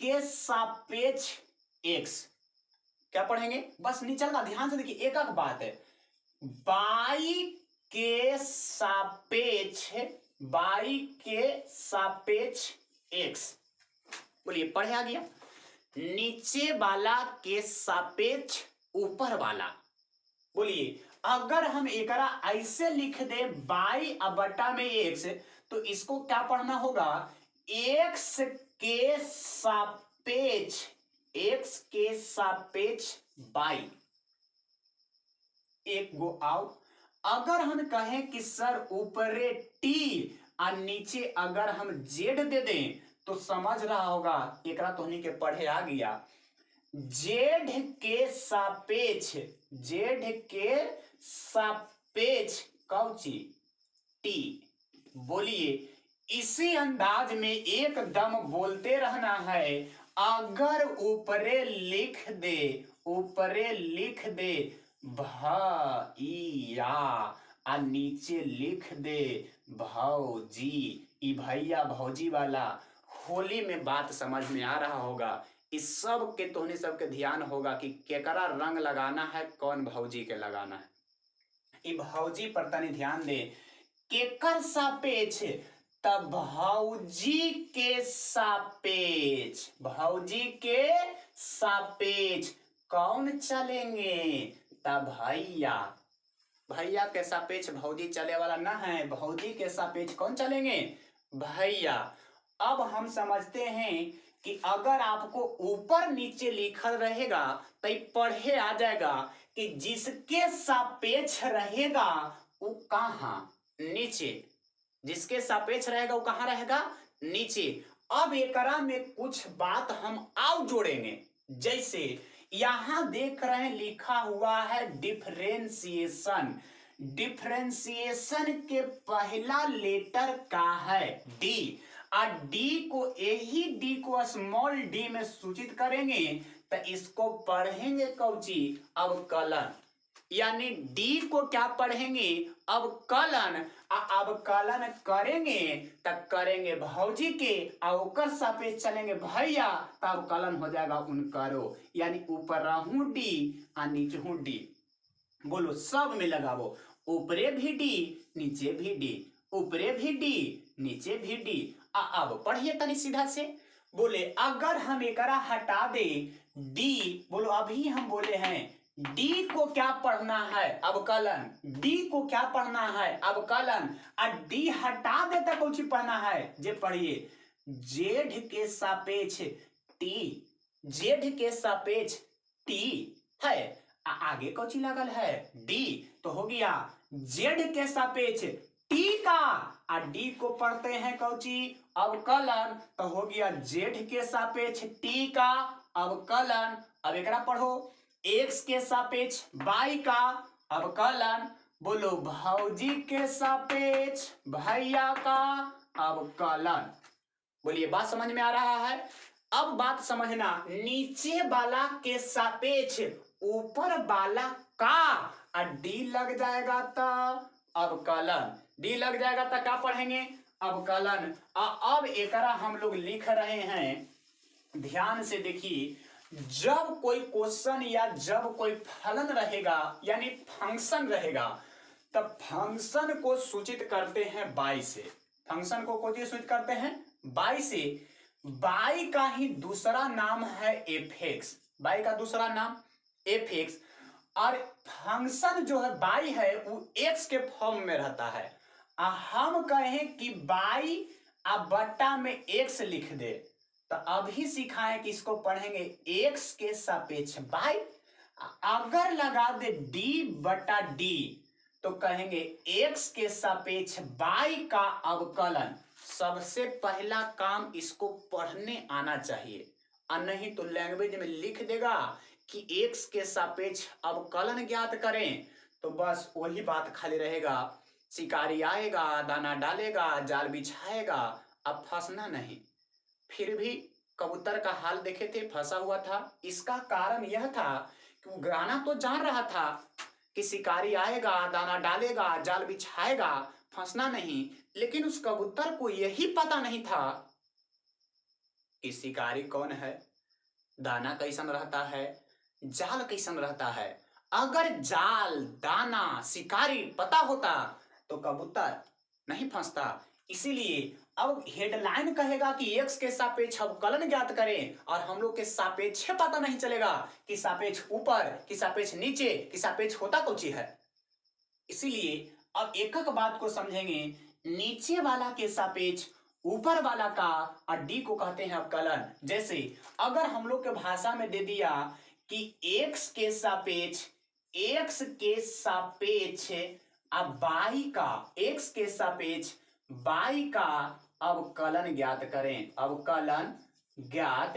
के सापेक्ष एक्स, क्या पढ़ेंगे, बस नीचे का ध्यान से देखिए, एक एक बात है, y के सापेक्ष x, बोलिए पढ़े आ गया, नीचे वाला के सापेक्ष ऊपर वाला, बोलिए अगर हम एकरा ऐसे लिख दे y बटा में x, तो इसको क्या पढ़ना होगा, x के सापेक्ष y, एक गो आओ। अगर हम कहें कि सर ऊपरे t और नीचे अगर हम z दे दें, तो समझ रहा होगा, एकरा तो नहीं के पढ़े आ गया, z के सापेक्ष कौची t, बोलिए इसी अंदाज में एकदम बोलते रहना है। अगर ऊपरे लिख दे भैया और नीचे लिख दे भौजी, ई भैया भौजी वाला होली में बात समझ में आ रहा होगा। इस सब के तोहने सबके ध्यान होगा कि केकरा रंग लगाना है, कौन भौजी के लगाना है। ई भौजी पर तनी ध्यान दे, केकर सापेक्ष, तब भौजी के सापेक्ष कौन चलेंगे, तब भैया के सापेक्ष भौजी चले वाला ना है, भौजी के सापेक्ष कौन चलेंगे, भैया। अब हम समझते हैं कि अगर आपको ऊपर नीचे लिखल रहेगा तो पढ़े आ जाएगा कि जिसके सापेक्ष रहेगा वो कहां, नीचे, जिसके सापेक्ष रहेगा वो कहां रहेगा, नीचे। अब एकरा में कुछ बात हम आउ जोड़ेंगे, जैसे यहां देख रहे हैं लिखा हुआ है डिफरेंशिएशन, डिफरेंशिएशन के पहला लेटर का है डी, और डी को, यही डी को स्मॉल डी में सूचित करेंगे तो इसको पढ़ेंगे कौची, अवकलन, यानी डी को क्या पढ़ेंगे, अवकलन। अवकलन करेंगे तब करेंगे भौजी के, और सापेक्ष चलेंगे भैया, तब अवकलन हो जाएगा उनकरो, यानी ऊपर रहूं डी और नीचे हूं डी, बोलो सब में लगाओ, ऊपरे भी डी नीचे भी डी, ऊपरे भी डी नीचे भी डी। अब पढ़िए तनी सीधा से, बोले अगर हम एकरा हटा दे डी, बोलो अभी हम बोले हैं डी को क्या पढ़ना है, अवकलन, डी को क्या पढ़ना है, अवकलन, और डी हटा देता कुछ पढ़ना है, जे पढ़िए जेड के सापेक्ष टी, जेड के सापेक्ष टी है, आगे कौची लगल है डी, तो हो गया जेड के सापेक्ष टी का, और डी को पढ़ते हैं कौची, अवकलन, तो हो गया जेड के सापेक्ष टी का अवकलन। अब एकरा पढ़ो, एक्स के सापेक्ष वाई का अवकलन, बोलो भौजी के सापेक्ष भैया का अवकलन। बोलिए बात समझ में आ रहा है। अब बात समझना, नीचे वाला के सापेक्ष ऊपर वाला का, और डी लग जाएगा तो अवकलन, डी लग जाएगा तो क्या पढ़ेंगे, अवकलन। अब एकरा हम लोग लिख रहे हैं, ध्यान से देखिए, जब कोई क्वेश्चन या जब कोई फलन रहेगा यानी फंक्शन रहेगा, तब फंक्शन को सूचित करते हैं बाई से, फंक्शन को कौन सूचित करते हैं, बाई से। बाई का ही दूसरा नाम है एफ एक्स, बाई का दूसरा नाम एफ एक्स, और फंक्शन जो है बाई है वो एक्स के फॉर्म में रहता है। हम कहें कि बाई बट्टा में एक्स लिख दे, तो अभी सिखाएं कि इसको पढ़ेंगे एक्स के सापेक्ष बाई, अगर लगा दे डी बटा डी तो कहेंगे एक्स के सापेक्ष बाई का अवकलन। सबसे पहला काम इसको पढ़ने आना चाहिए, और नहीं तो लैंग्वेज में लिख देगा कि एक्स के सापेक्ष अवकलन ज्ञात करें, तो बस वही बात खाली रहेगा, शिकारी आएगा दाना डालेगा जाल बिछाएगा, अब फंसना नहीं। फिर भी कबूतर का हाल देखे थे, फंसा हुआ था। इसका कारण यह था कि वो गाना तो जान रहा था कि शिकारी आएगा दाना डालेगा जाल बिछाएगा, फंसना नहीं, लेकिन उस कबूतर को यही पता नहीं था कि शिकारी कौन है, दाना कैसन रहता है, जाल कैसन रहता है। अगर जाल, दाना, शिकारी पता होता तो कबूतर नहीं फंसता। इसीलिए अब हेडलाइन कहेगा कि एक्स के सापेक्ष अवकलन ज्ञात करें, और हम लोग के सापेक्ष पता नहीं चलेगा कि सापेक्ष ऊपर, कि सापेक्ष नीचे, कि सापेक्ष होता कौन सी है। इसीलिए अब एक एक बात को समझेंगे। नीचे वाला के सापेक्ष ऊपर वाला का, और डी को कहते हैं अवकलन। जैसे अगर हम लोग के भाषा में दे दिया कि एक्स के सापेक्ष अब बाई का, एक्स के सापेक्ष बाई का अवकलन ज्ञात करें, अवकलन ज्ञात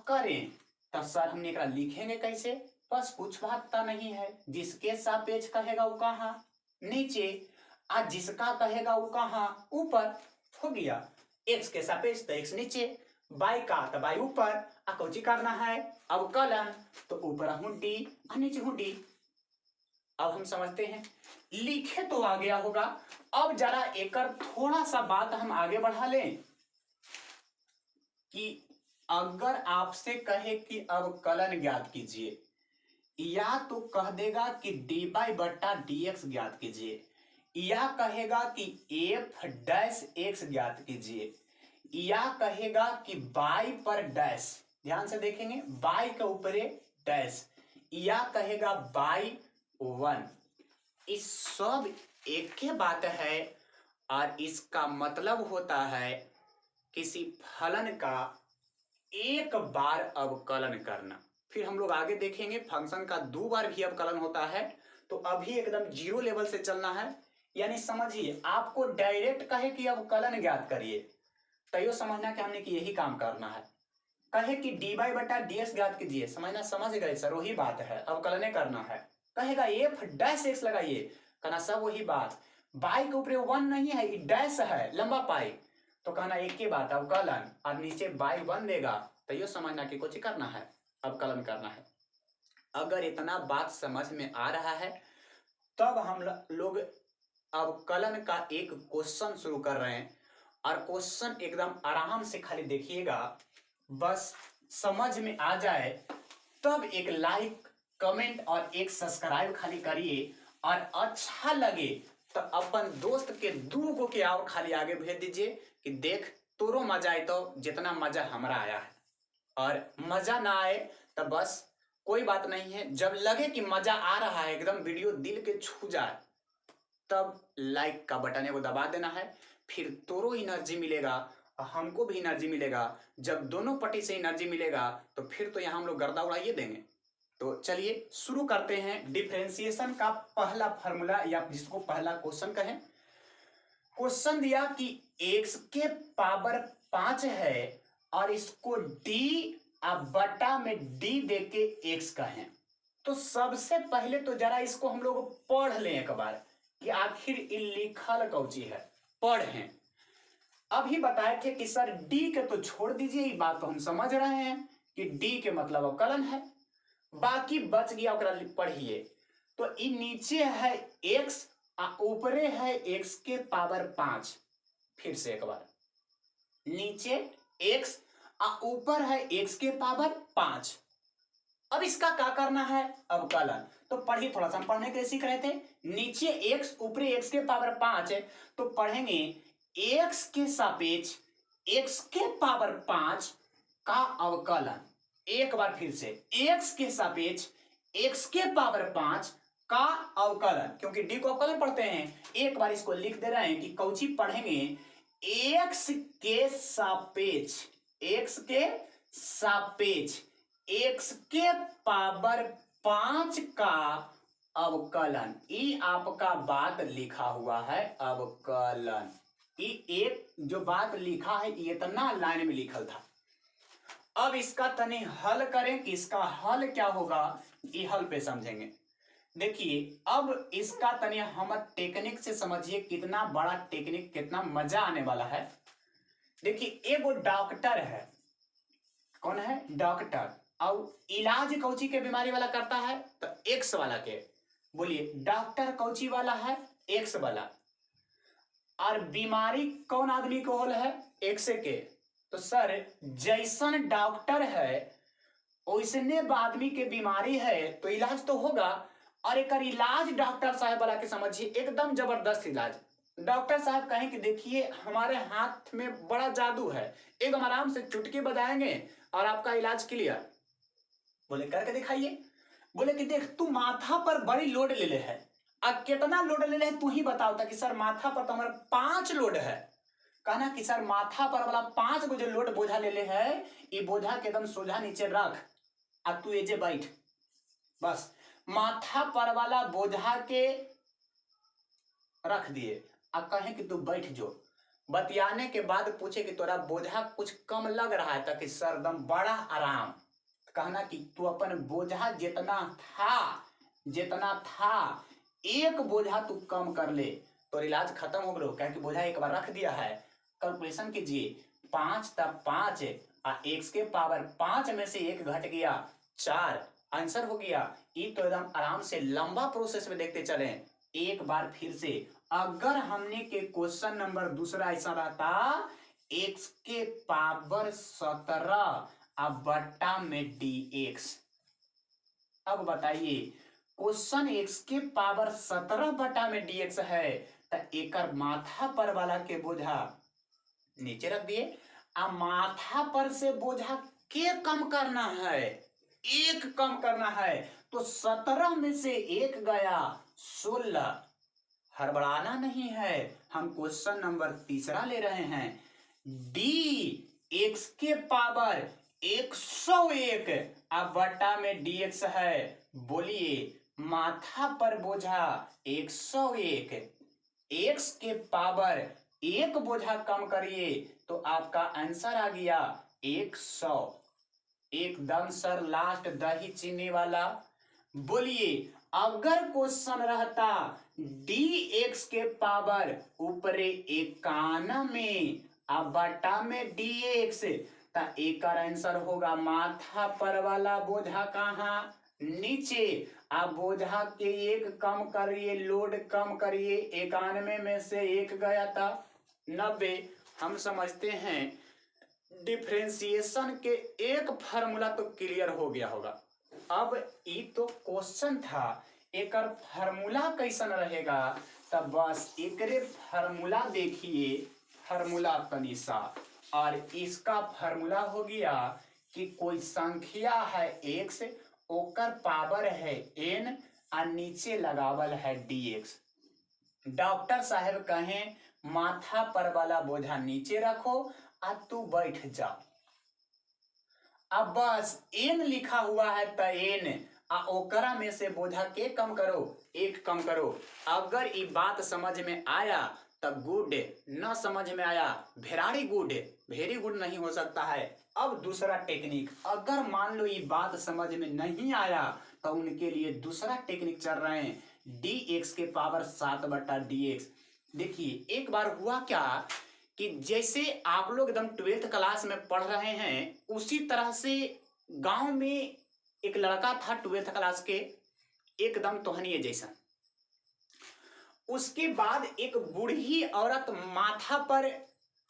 करें। तब सर हमने एकरा लिखेंगे कैसे? बस कुछ बात नहीं है। जिसके सापेक्ष कहेगा वो कहाँ? नीचे। आज जिसका कहेगा वो कहाँ? ऊपर। हो गया। एक्स के सापेक्ष तो एक्स नीचे, बाई का तो बाई ऊपर। कौची करना है? अवकलन। तो ऊपर हूं डी और नीचे हूं डी। अब हम समझते हैं, लिखे तो आ गया होगा। अब जरा एक थोड़ा सा बात हम आगे बढ़ा लें कि अगर आपसे कहे कि अवकलन ज्ञात कीजिए, या तो कह देगा कि डी बाई बट्टा डी एक्स ज्ञात कीजिए, या कहेगा कि एफ डैश एक्स ज्ञात कीजिए, या कहेगा कि बाई पर डैश, ध्यान से देखेंगे, बाई के ऊपर डैश, या कहेगा बाई वन। इस सब एक ही बात है, और इसका मतलब होता है किसी फलन का एक बार अवकलन करना। फिर हम लोग आगे देखेंगे फंक्शन का 2 बार भी अवकलन होता है। तो अभी एकदम 0 लेवल से चलना है। यानी समझिए, आपको डायरेक्ट कहे कि अवकलन ज्ञात करिए, तो यो समझना कि हमने कि यही काम करना है। कहे कि डी बाई बटा डी एक्स ज्ञात कीजिए, समझना समझ गए सर, वही बात है, अवकलने करना है। कहेगा एफ डैश एक्स लगाइए, कहना सब वही बात। बाई के ऊपर 1 नहीं है, डैश है, लंबा पाई, तो कहना एक ही बात, अवकलन। और नीचे बाई 1 देगा, तो यो समझना कि कुछ करना है, अवकलन करना है। अगर इतना बात समझ में आ रहा है, तब हम लोग अवकलन का एक क्वेश्चन शुरू कर रहे हैं। और क्वेश्चन एकदम आराम से खाली देखिएगा, बस समझ में आ जाए तब एक लाइक, कमेंट और एक सब्सक्राइब खाली करिए। और अच्छा लगे तो अपन दोस्त के 2 गो के आओ खाली आगे भेज दीजिए कि देख तोरो मजा आए तो जितना मजा हमारा आया है। और मजा ना आए तो बस कोई बात नहीं है। जब लगे कि मजा आ रहा है, एकदम वीडियो दिल के छू जाए, तब लाइक का बटन को दबा देना है। फिर तोरो एनर्जी मिलेगा, हमको भी एनर्जी मिलेगा। जब दोनों पार्टी से एनर्जी मिलेगा तो फिर तो यहाँ हम लोग गर्दा उड़ाइए देंगे। तो चलिए शुरू करते हैं डिफरेंशिएशन का पहला फार्मूला, या जिसको पहला क्वेश्चन कहें। क्वेश्चन दिया कि x के पावर 5 है और इसको d बटा में d देके x कहें। तो सबसे पहले तो जरा इसको हम लोग पढ़ लें एक बार कि आखिर लिखल कौची है, पढ़ें। अभी बताए थे कि सर d के तो छोड़ दीजिए, ये बात तो हम समझ रहे हैं कि d के मतलब अवकलन है, बाकी बच गया ओकरा पढ़िए। तो इ नीचे है x ऊपरे है x के पावर 5। फिर से एक बार, नीचे x ऊपर है x के पावर 5। अब इसका क्या करना है? अवकलन। तो पढ़िए, थोड़ा सा हम पढ़ने के लिए सीख रहे थे। नीचे x ऊपरे x के पावर 5 है, तो पढ़ेंगे x के सापेक्ष x के पावर 5 का अवकलन। एक बार फिर से, x के सापेक्ष x के पावर 5 का अवकलन, क्योंकि d को अवकलन पढ़ते हैं। एक बार इसको लिख दे रहे हैं कि कौची पढ़ेंगे, x के सापेक्ष x के पावर 5 का अवकलन। ये आपका बात लिखा हुआ है, अवकलन। ये एक जो बात लिखा है, ये इतना लाइन में लिखल था। अब इसका तनी हल करें कि इसका हल क्या होगा, ये हल पे समझेंगे। देखिए, अब इसका तनी हम टेक्निक से समझिए, कितना बड़ा टेक्निक, कितना मजा आने वाला है। देखिए, एगो डॉक्टर है, कौन है? डॉक्टर। और इलाज कौची के बीमारी वाला करता है? तो एक्स वाला के। बोलिए, डॉक्टर कौची वाला है? एक्स वाला। और बीमारी कौन आदमी को होल है? एक्स के। तो सर जैसन डॉक्टर है वैसने आदमी के बीमारी है तो इलाज तो होगा। और एक इलाज डॉक्टर साहब वाला के समझिए एकदम जबरदस्त इलाज। डॉक्टर साहब कहें कि देखिए हमारे हाथ में बड़ा जादू है, एकदम आराम से चुटकी बजाएंगे और आपका इलाज क्लियर। बोले करके दिखाइए। बोले कि देख तू माथा पर बड़ी लोड ले ले है, अब कितना लोड ले ले है तू ही बताओ। था कि सर माथा पर तो हमारा 5 लोड है। कहना कि सर माथा पर वाला 5 गो जो लोड बोझा ले ले है, ये बोझा के एकदम सोझा नीचे रख और तू एजे बैठ। बस माथा पर वाला बोझा के रख दिए अब कहें कि तू बैठ जो। बतियाने के बाद पूछे कि तोरा बोझा कुछ कम लग रहा है, ताकि सरदम बड़ा आराम। कहना कि तू अपन बोझा जितना था एक बोझा तू कम कर ले तो इलाज खत्म हो गया। कह कि बोझा एक बार रख दिया है। कैलकुलेशन कीजिए 5 तब 5 x के पावर 5 में से 1 घट गया 4, आंसर हो गया। ये तो एकदम आराम से लंबा प्रोसेस में देखते चले। एक बार फिर से अगर हमने के क्वेश्चन नंबर दूसरा ऐसा रहता x के पावर 17 अब बट्टा में dx। अब बताइए क्वेश्चन x के पावर 17 बटा में dx है तो एकर माथा पर वाला के बोझा नीचे रख दिए। अब माथा पर से बोझा के कम करना है, 1 कम करना है तो 17 में से 1 गया 16। हड़बड़ाना नहीं है, हम क्वेश्चन नंबर तीसरा ले रहे हैं। dx के पावर 101 अब बटा में dx है। बोलिए माथा पर बोझा 101, x के पावर 1 बोझा कम करिए तो आपका आंसर आ गया 100। एकदम सर लास्ट दही चीनी वाला। बोलिए अगर क्वेश्चन रहता dx के पावर ऊपरे 91 अब बटा में dx तो एक आंसर होगा माथा पर वाला बोझा कहाँ नीचे। आप बोझा के 1 कम करिए, लोड कम करिए, 91 में से 1 गया था 90। हम समझते हैं डिफरेंशिएशन के एक फार्मूला तो क्लियर हो गया होगा। अब ये तो क्वेश्चन था, एक फार्मूला कैसन रहेगा तब बस एकरे फार्मूला देखिए। फार्मूला तनिसा और इसका फार्मूला हो गया कि कोई संख्या है x ओकर पावर है n और नीचे लगावल है dx। डॉक्टर साहब कहें माथा पर वाला बोझा नीचे रखो और तू बैठ जा। अब बस n लिखा हुआ है तो n ओकरा में से बोझा के कम करो, 1 कम करो। अगर ये बात समझ में आया तब गुड, न समझ में आया वेरी गुड, वेरी गुड नहीं हो सकता है। अब दूसरा टेक्निक, अगर मान लो ये बात समझ में नहीं आया तो उनके लिए दूसरा टेक्निक चल रहे हैं dx के पावर 7 बटा dx। देखिए एक बार हुआ क्या कि जैसे आप लोग एकदम 12th क्लास में पढ़ रहे हैं उसी तरह से गांव में एक लड़का था 12th क्लास के, एकदम तोहनिए जैसा। उसके बाद एक बूढ़ी औरत माथा पर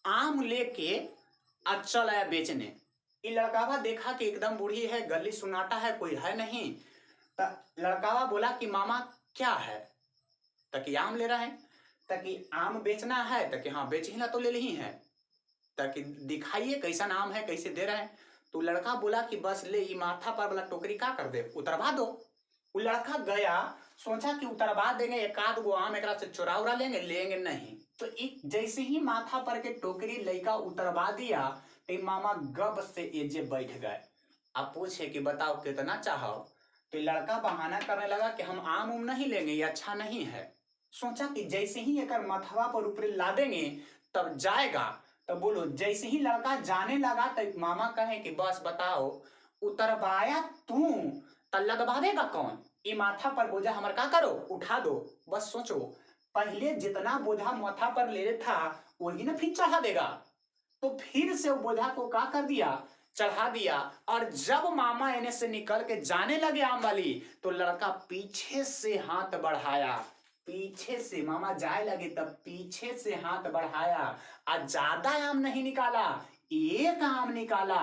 आम लेके चल आया बेचने। ये लड़कावा देखा कि एकदम बूढ़ी है, गली सुनाटा है, कोई है नहीं। तो लड़कावा बोला कि मामा क्या है? ताकि आम ले रहा है, ताकि आम बेचना है, ताकि हाँ बेच ही ना तो ले ली है, ताकि दिखाइए कैसा नाम है, कैसे दे रहे हैं। तो लड़का बोला कि बस ले ये माथा पर वाला टोकरी का कर दे, उतरवा दो। वो लड़का गया, सोचा कि उतरवा देंगे, एक आध गो आम एक से चुरा उरा लेंगे, लेंगे नहीं। तो एक जैसे ही माथा पर के टोकरी लड़का उतरवा दिया तो मामा गब से एजे बैठ गए। अब पूछे कि बताओ कितना चाहो? तो लड़का बहाना करने लगा कि हम आम उम नहीं लेंगे, ये अच्छा नहीं है। सोचा कि जैसे ही एक मथवा पर ऊपर ला देंगे तब जाएगा। तो बोलो जैसे ही लड़का जाने लगा तो मामा कहे कि बस बताओ उतरवाया तू तो लगवावेगा कौन? ये माथा पर बोझा हमार का करो, उठा दो। बस सोचो पहले जितना बोझा माथा पर ले था वही ना फिर चढ़ा देगा। तो फिर से वो बोझा को का कर दिया, चढ़ा दिया। और जब मामा इन्हें से निकल के जाने लगे आम वाली तो लड़का पीछे से हाथ बढ़ाया, पीछे से मामा जाए लगे तब पीछे से हाथ बढ़ाया और ज्यादा आम नहीं निकाला, एक आम निकाला,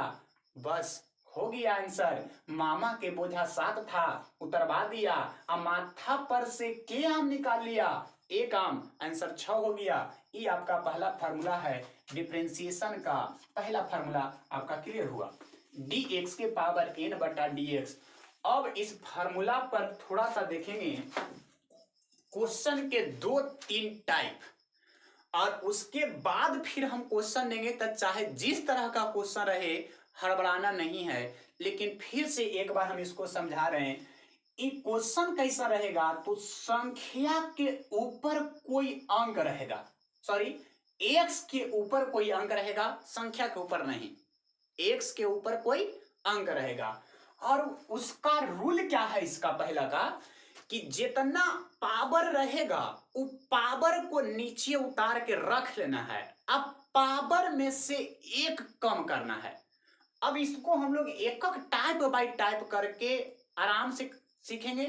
बस हो गया आंसर। मामा के बोझा 7 था, उतरवा दिया, अब माथा पर से के आम निकाल लिया, एक आम, आंसर 6 हो गया। ये आपका पहला फार्मूला है, डिफरेंशिएशन का पहला फार्मूला आपका क्लियर हुआ, dx के पावर n बटा dx। अब इस फार्मूला पर थोड़ा सा देखेंगे, क्वेश्चन के 2-3 टाइप, और उसके बाद फिर हम क्वेश्चन देंगे। तो चाहे जिस तरह का क्वेश्चन रहे, हड़बड़ाना नहीं है, लेकिन फिर से एक बार हम इसको समझा रहे हैं। ये क्वेश्चन कैसा रहेगा, तो संख्या के ऊपर कोई अंक रहेगा, सॉरी x के ऊपर कोई अंक रहेगा, संख्या के ऊपर नहीं, x के ऊपर कोई अंक रहेगा। और उसका रूल क्या है इसका पहला का, कि जितना पावर रहेगा वो पावर को नीचे उतार के रख लेना है, अब पावर में से एक कम करना है। अब इसको हम लोग एक एक टाइप बाय टाइप करके आराम से सीखेंगे,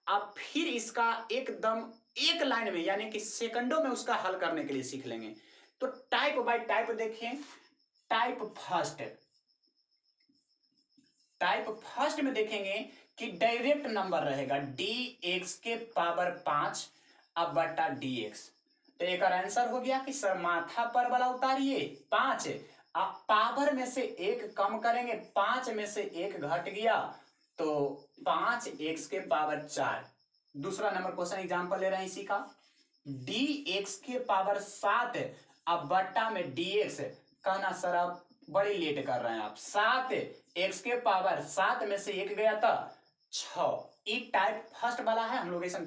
अब फिर इसका एकदम एक लाइन में यानी कि सेकंडों में उसका हल करने के लिए सीख लेंगे। तो टाइप बाय टाइप देखें। टाइप फर्स्ट में देखेंगे कि डायरेक्ट नंबर रहेगा dx के पावर 5 अब बटा dx। तो एक आंसर हो गया कि सर माथा पर वाला उतारिए 5, अब पावर में से एक कम करेंगे, 5 में से एक घट गया तो 5x के पावर 4। दूसरा नंबर क्वेश्चन एग्जांपल ले रहे हैं इसी का, dx के पावर 7 अब बट्टा में dx। कहना सर आप बड़ी लेट कर रहे हैं, आप 7x के पावर 7 में से एक गया था 6। ये टाइप फर्स्ट वाला है, हम लोग ऐसा